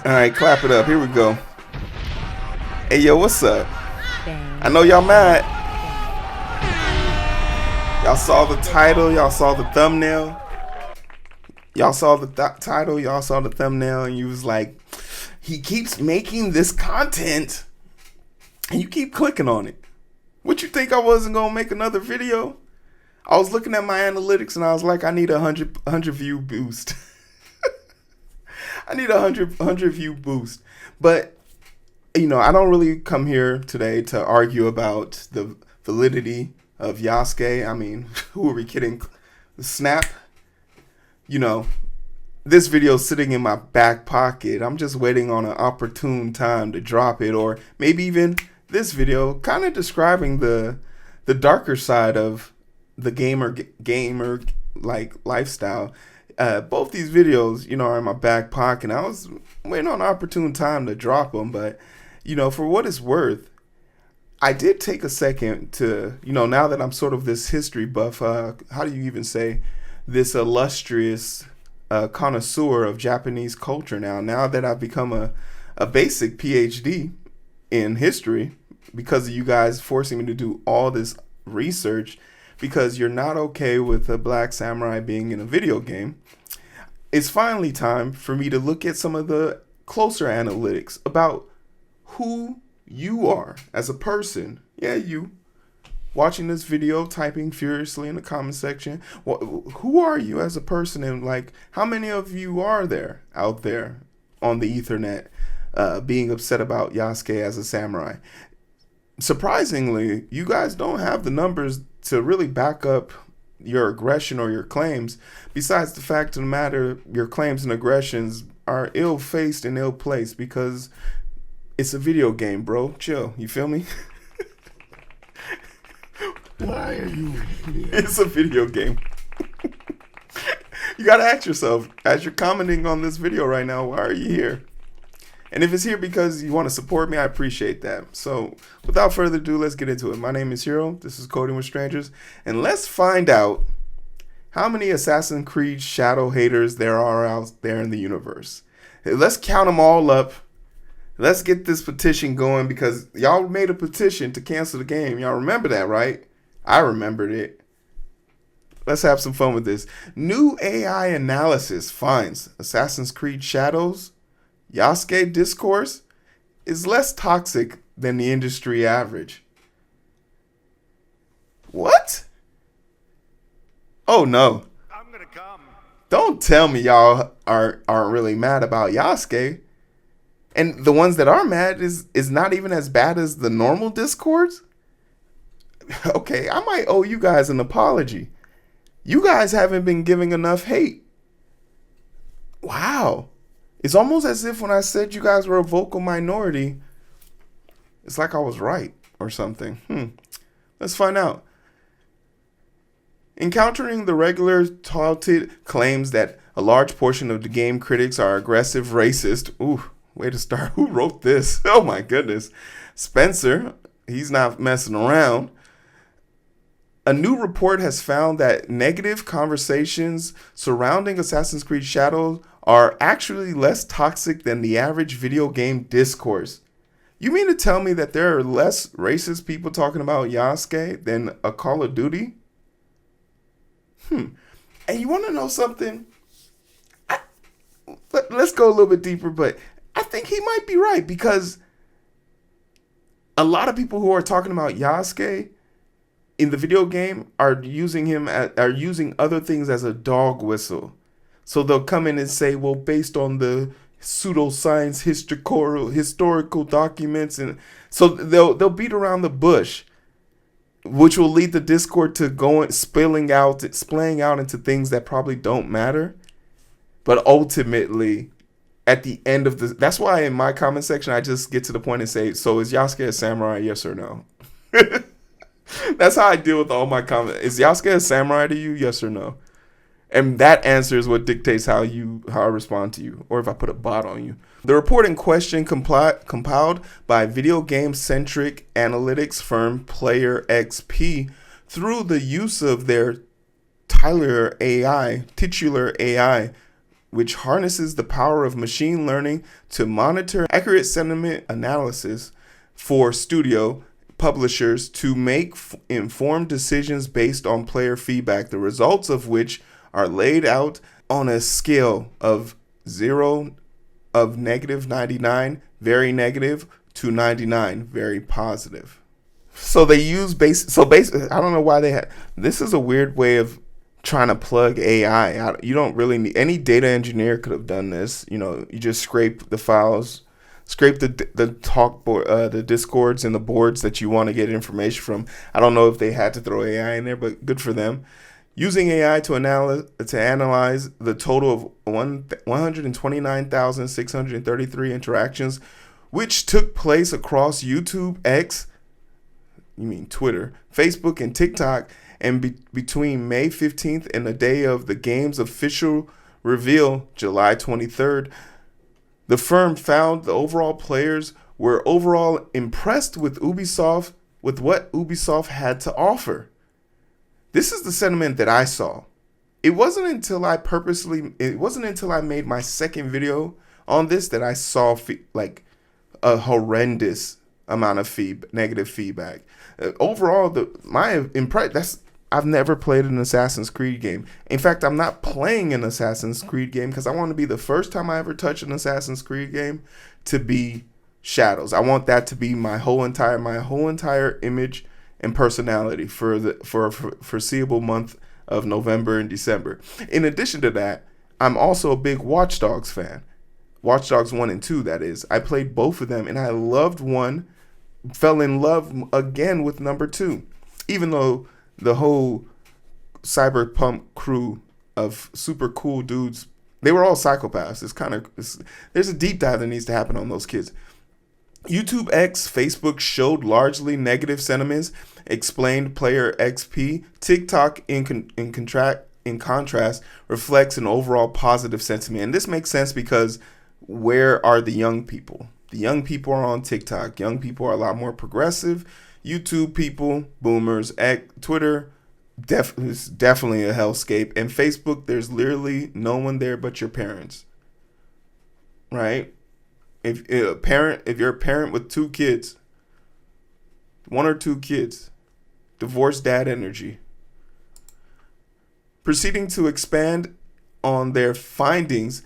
All right, clap it up. Here we go. Hey, yo, what's up? I know y'all mad. Y'all saw the title. Y'all saw the thumbnail. Y'all saw the title. Y'all saw the thumbnail, and you was like, he keeps making this content, and you keep clicking on it. What you think I wasn't gonna make another video? I was looking at my analytics, and I was like, I need a 100 view boost. I need a 100 view boost. But, I don't really come here today to argue about the validity of Yasuke. I mean, who are we kidding? Snap. This video's sitting in my back pocket. I'm just waiting on an opportune time to drop it. Or maybe even this video kind of describing the darker side of the gamer like lifestyle. Both these videos, are in my back pocket. I was waiting on an opportune time to drop them, but, for what it's worth, I did take a second to, now that I'm sort of this history buff, how do you even say, this illustrious connoisseur of Japanese culture now that I've become a basic PhD in history because of you guys forcing me to do all this research because you're not okay with a black samurai being in a video game. It's finally time for me to look at some of the closer analytics about who you are as a person. Yeah, you watching this video, typing furiously in the comment section. Who are you as a person, and how many of you are there out there on the Ethernet being upset about Yasuke as a samurai? Surprisingly, you guys don't have the numbers to really back up your aggression or your claims. Besides the fact of the matter, your claims and aggressions are ill-faced and ill-placed because it's a video game, bro. Chill. You feel me? Why are you here? It's a video game. You gotta ask yourself, as you're commenting on this video right now, why are you here? And if it's here because you want to support me, I appreciate that. So without further ado, let's get into it. My name is Hero. This is Coding with Strangers. And let's find out how many Assassin's Creed Shadow haters there are out there in the universe. Let's count them all up. Let's get this petition going because y'all made a petition to cancel the game. Y'all remember that, right? I remembered it. Let's have some fun with this. New AI analysis finds Assassin's Creed Shadows Yasuke discourse is less toxic than the industry average. What? Oh no. I'm gonna come. Don't tell me y'all aren't really mad about Yasuke. And the ones that are mad is not even as bad as the normal discourse? Okay, I might owe you guys an apology. You guys haven't been giving enough hate. Wow. It's almost as if when I said you guys were a vocal minority, it's like I was right or something. Let's find out. Encountering the regular touted claims that a large portion of the game critics are aggressive racist. Ooh, way to start. Who wrote this? Oh my goodness. Spencer, he's not messing around. A new report has found that negative conversations surrounding Assassin's Creed Shadows are actually less toxic than the average video game discourse. You mean to tell me that there are less racist people talking about Yasuke than a Call of Duty? And you want to know something? Let's go a little bit deeper, but I think he might be right because a lot of people who are talking about Yasuke in the video game are using other things as a dog whistle. So they'll come in and say, well, based on the pseudoscience historical documents, and so they'll beat around the bush, which will lead the Discord to spilling out into things that probably don't matter. But ultimately, at the end of that's why in my comment section I just get to the point and say, so is Yasuke a samurai, yes or no? That's how I deal with all my comments. Is Yasuke a samurai to you, yes or no? And that answer is what dictates how I respond to you, or if I put a bot on you. The report in question, compiled by video game-centric analytics firm PlayerXP through the use of their titular AI, which harnesses the power of machine learning to monitor accurate sentiment analysis for studio publishers to make informed decisions based on player feedback, the results of which are laid out on a scale of negative 99, very negative, to 99, very positive. So they use basically, I don't know why they had, this is a weird way of trying to plug AI. You don't really need, any data engineer could have done this. You just scrape the files, scrape the talk board, the discords and the boards that you want to get information from. I don't know if they had to throw AI in there, but good for them. Using AI to analyze the total of 129,633 interactions, which took place across YouTube, X, you mean Twitter, Facebook, and TikTok, and between May 15th and the day of the game's official reveal, July 23rd, the firm found the overall players were overall impressed with what Ubisoft had to offer. This is the sentiment that I saw. It wasn't until I made my second video on this that I saw like a horrendous amount of negative feedback. Overall, I've never played an Assassin's Creed game. In fact, I'm not playing an Assassin's Creed game because I want to be the first time I ever touch an Assassin's Creed game to be Shadows. I want that to be my whole entire image and personality for a foreseeable month of November and December. In addition to that, I'm also a big Watch Dogs fan. Watch Dogs 1 and 2, that is. I played both of them, and I loved 1, fell in love again with number 2. Even though the whole cyberpunk crew of super cool dudes, they were all psychopaths. There's a deep dive that needs to happen on those kids. YouTube X, Facebook showed largely negative sentiments, explained PlayerXP. TikTok, in contrast, reflects an overall positive sentiment. And this makes sense because where are the young people? The young people are on TikTok. Young people are a lot more progressive. YouTube people, boomers. Twitter is definitely a hellscape. And Facebook, there's literally no one there but your parents. Right? If you're a parent with 2 kids, 1 or 2 kids, divorced dad energy. Proceeding to expand on their findings,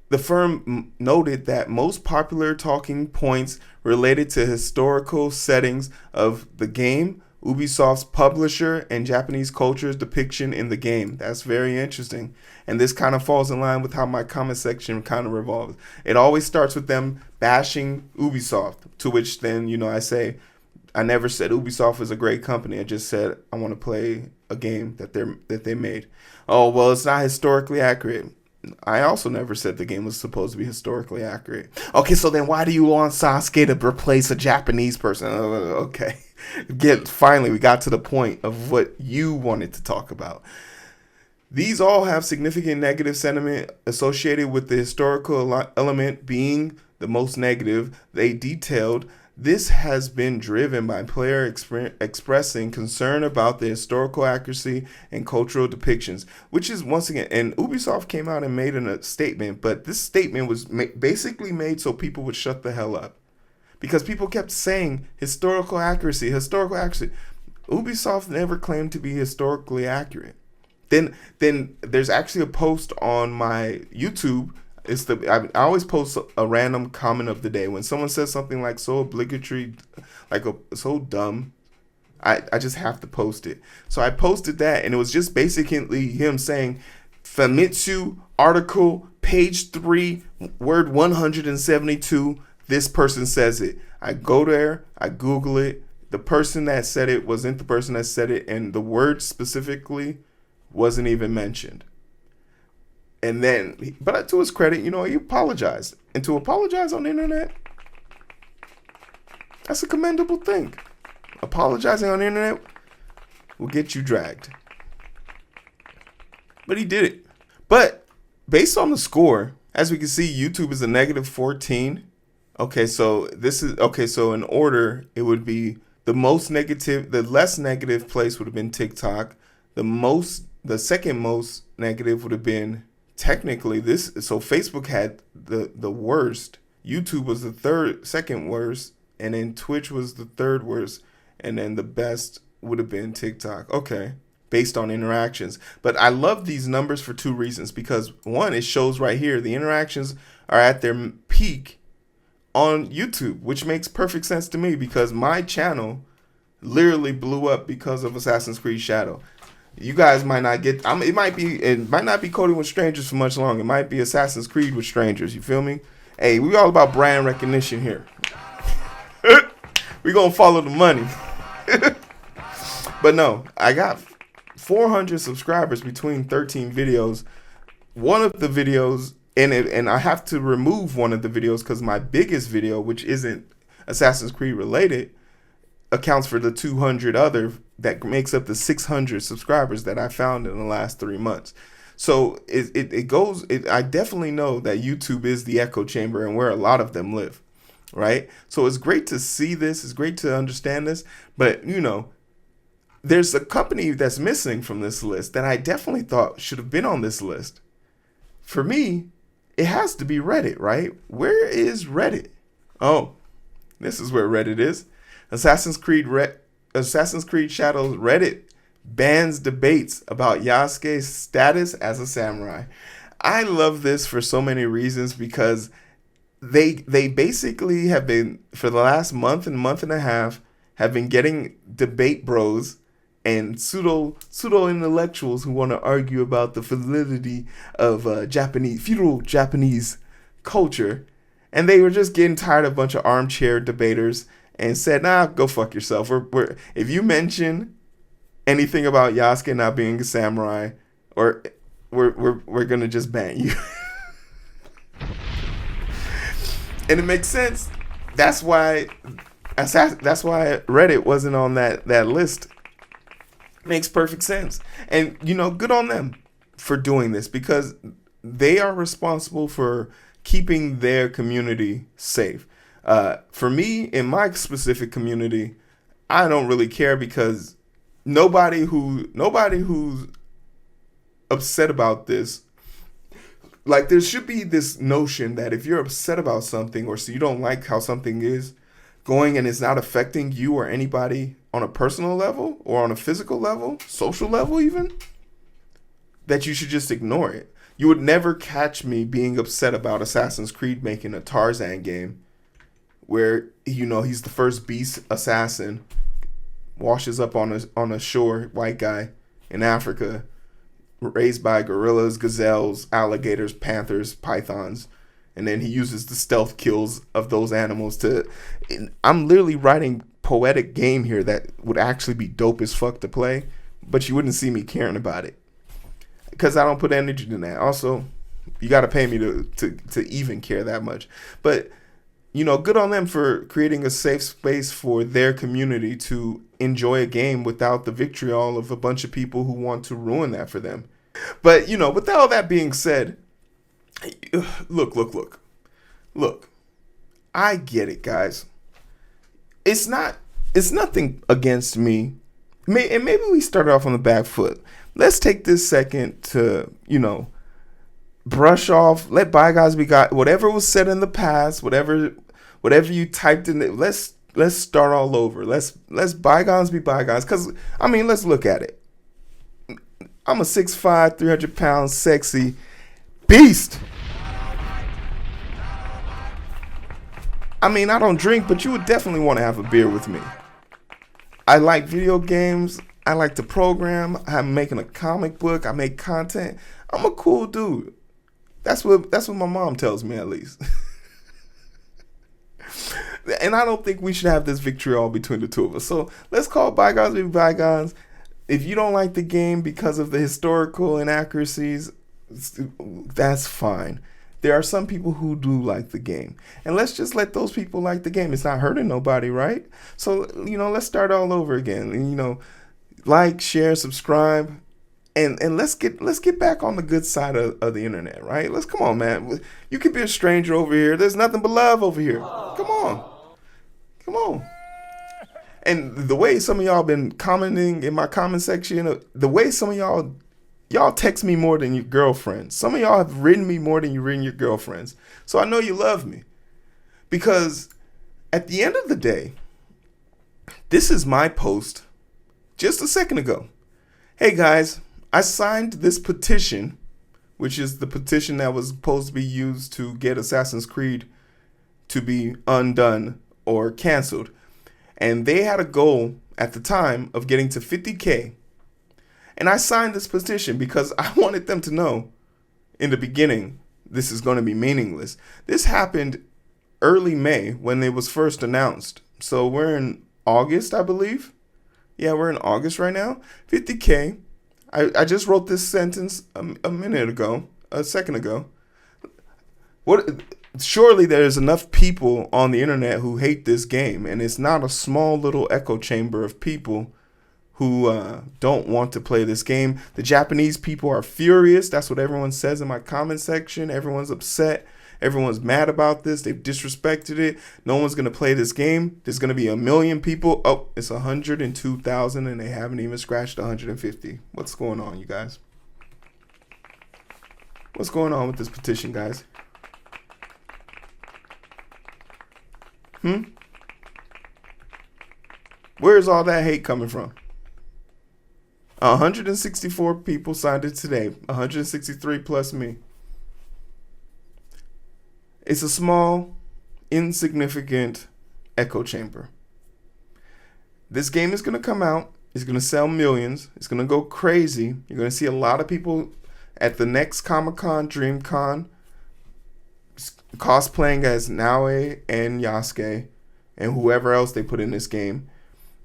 the firm noted that most popular talking points related to historical settings of the game, Ubisoft's publisher, and Japanese culture's depiction in the game. That's very interesting. And this kind of falls in line with how my comment section kind of revolves. It always starts with them bashing Ubisoft, to which then, I say, I never said Ubisoft is a great company. I just said I want to play a game that they made. Oh, well, it's not historically accurate. I also never said the game was supposed to be historically accurate. Okay, so then why do you want Sasuke to replace a Japanese person? Okay. Finally, we got to the point of what you wanted to talk about. These all have significant negative sentiment associated with the historical element being the most negative. They detailed this has been driven by player expressing concern about the historical accuracy and cultural depictions, which is, once again, and Ubisoft came out and made a statement, but this statement was basically made so people would shut the hell up. Because people kept saying historical accuracy. Ubisoft never claimed to be historically accurate. Then there's actually a post on my YouTube. I always post a random comment of the day. When someone says something like so obligatory, so dumb, I just have to post it. So I posted that, and it was just basically him saying, Famitsu article, page 3, word 172, this person says it. I go there, I Google it. The person that said it wasn't the person that said it, and the word specifically wasn't even mentioned. And then, but to his credit, he apologized. And to apologize on the internet, that's a commendable thing. Apologizing on the internet will get you dragged. But he did it. But based on the score, as we can see, YouTube is a negative 14. So in order, it would be the less negative place would have been TikTok. The second most negative would have been technically so Facebook had the worst, YouTube was the second worst, and then Twitch was the third worst, and then the best would have been TikTok. Okay, based on interactions. But I love these numbers for two reasons. Because one, it shows right here the interactions are at their peak on YouTube, which makes perfect sense to me because my channel literally blew up because of Assassin's Creed Shadow. You guys might not get, it might not be Coding with Strangers for much longer. It might be Assassin's Creed with Strangers. You feel me? Hey, we all about brand recognition here. We gonna follow the money. But no, I got 400 subscribers between 13 videos. One of the videos, and I have to remove one of the videos because my biggest video, which isn't Assassin's Creed related, accounts for the 200 other that makes up the 600 subscribers that I found in the last 3 months. So I definitely know that YouTube is the echo chamber and where a lot of them live, right? So it's great to see this. It's great to understand this. But, there's a company that's missing from this list that I definitely thought should have been on this list. For me, it has to be Reddit, right? Where is Reddit? Oh, this is where Reddit is. Assassin's Creed Shadows Reddit bans debates about Yasuke's status as a samurai. I love this for so many reasons because they basically have been, for the last month and a half, have been getting debate bros and pseudo intellectuals who want to argue about the validity of feudal Japanese culture, and they were just getting tired of a bunch of armchair debaters and said, "Nah, go fuck yourself. If you mention anything about Yasuke not being a samurai, or we're gonna just ban you." And it makes sense. That's why Reddit wasn't on that list. Makes perfect sense. And good on them for doing this because they are responsible for keeping their community safe. For me, in my specific community, I don't really care because nobody who's upset about this, like, there should be this notion that if you're upset about something or so you don't like how something is going and it's not affecting you or anybody on a personal level or on a physical level, social level even, that you should just ignore it. You would never catch me being upset about Assassin's Creed making a Tarzan game where, he's the first beast assassin, washes up on a shore, white guy in Africa, raised by gorillas, gazelles, alligators, panthers, pythons, and then he uses the stealth kills of those animals I'm literally writing poetic game here that would actually be dope as fuck to play, but you wouldn't see me caring about it because I don't put energy in that. Also, you got to pay me to even care that much. But good on them for creating a safe space for their community to enjoy a game without the vitriol of a bunch of people who want to ruin that for them. But with all that being said, look, I get it, guys. It's nothing against me. And maybe we started off on the back foot. Let's take this second to, brush off, let bygones be God. Whatever was said in the past, whatever you typed in it, let's start all over. Let's bygones be bygones. Because, let's look at it. I'm a 6'5", 300-pound, sexy beast. I don't drink, but you would definitely want to have a beer with me. I like video games. I like to program. I'm making a comic book. I make content. I'm a cool dude. That's what my mom tells me, at least. And I don't think we should have this vitriol between the two of us. So let's call bygones be bygones. If you don't like the game because of the historical inaccuracies, that's fine. There are some people who do like the game. And let's just let those people like the game. It's not hurting nobody, right? So, let's start all over again. And, like, share, subscribe, and let's get back on the good side of the internet, right? Come on, man. You could be a stranger over here. There's nothing but love over here. Come on. And the way some of y'all been commenting in my comment section, the way some of y'all y'all text me more than your girlfriends. Some of y'all have written me more than you written your girlfriends. So I know you love me. Because at the end of the day, this is my post just a second ago. Hey guys, I signed this petition, which is the petition that was supposed to be used to get Assassin's Creed to be undone or canceled. And they had a goal at the time of getting to 50K. And I signed this petition because I wanted them to know in the beginning this is going to be meaningless. This happened early May when it was first announced. So we're in August, I believe. Yeah, we're in August right now. 50K. I just wrote this sentence a second ago. Surely there's enough people on the internet who hate this game, and it's not a small little echo chamber of people who don't want to play this game. The Japanese people are furious. That's what everyone says in my comment section. Everyone's upset. Everyone's mad about this. They've disrespected it. No one's going to play this game. There's going to be 1 million people. Oh, it's 102,000 and they haven't even scratched 150. What's going on, you guys? What's going on with this petition, guys? Where's all that hate coming from? 164 people signed it today. 163 plus me. It's a small, insignificant echo chamber. This game is going to come out. It's going to sell millions. It's going to go crazy. You're going to see a lot of people at the next Comic-Con, DreamCon, cosplaying as Naoe and Yasuke and whoever else they put in this game.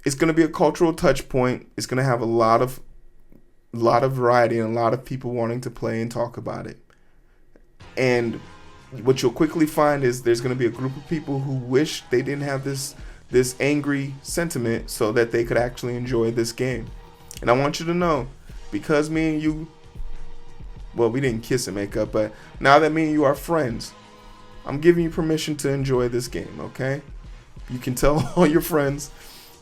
It's going to be a cultural touch point. It's going to have a lot of variety and a lot of people wanting to play and talk about it. And what you'll quickly find is there's going to be a group of people who wish they didn't have this angry sentiment so that they could actually enjoy this game. And I want you to know, because me and you, well, we didn't kiss and make up, but now that me and you are friends, I'm giving you permission to enjoy this game, okay? You can tell all your friends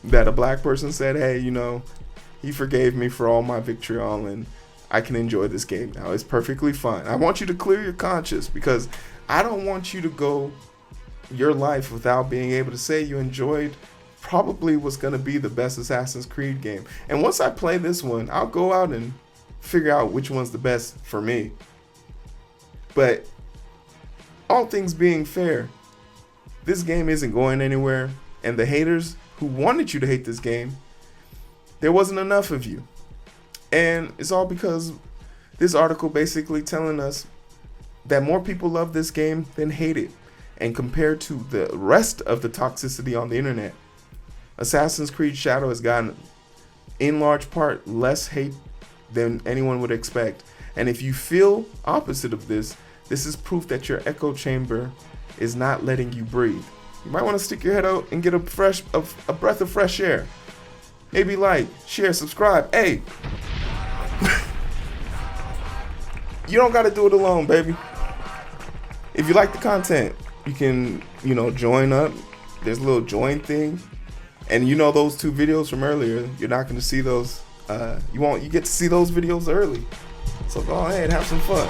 that a black person said, hey, you know, he forgave me for all my vitriol and I can enjoy this game now. It's perfectly fine. I want you to clear your conscience because I don't want you to go your life without being able to say you enjoyed probably what's going to be the best Assassin's Creed game. And once I play this one, I'll go out and figure out which one's the best for me. But all things being fair, this game isn't going anywhere. And the haters who wanted you to hate this game, there wasn't enough of you. And it's all because this article basically telling us that more people love this game than hate it. And compared to the rest of the toxicity on the internet, Assassin's Creed Shadow has gotten, in large part, less hate than anyone would expect. And if you feel opposite of this, this is proof that your echo chamber is not letting you breathe. You might want to stick your head out and get a breath of fresh air. Maybe like, share, subscribe. Hey, you don't got to do it alone, baby. If you like the content, you can, join up. There's a little join thing. And those 2 videos from earlier, you're not going to see those. You get to see those videos early. So go ahead, have some fun.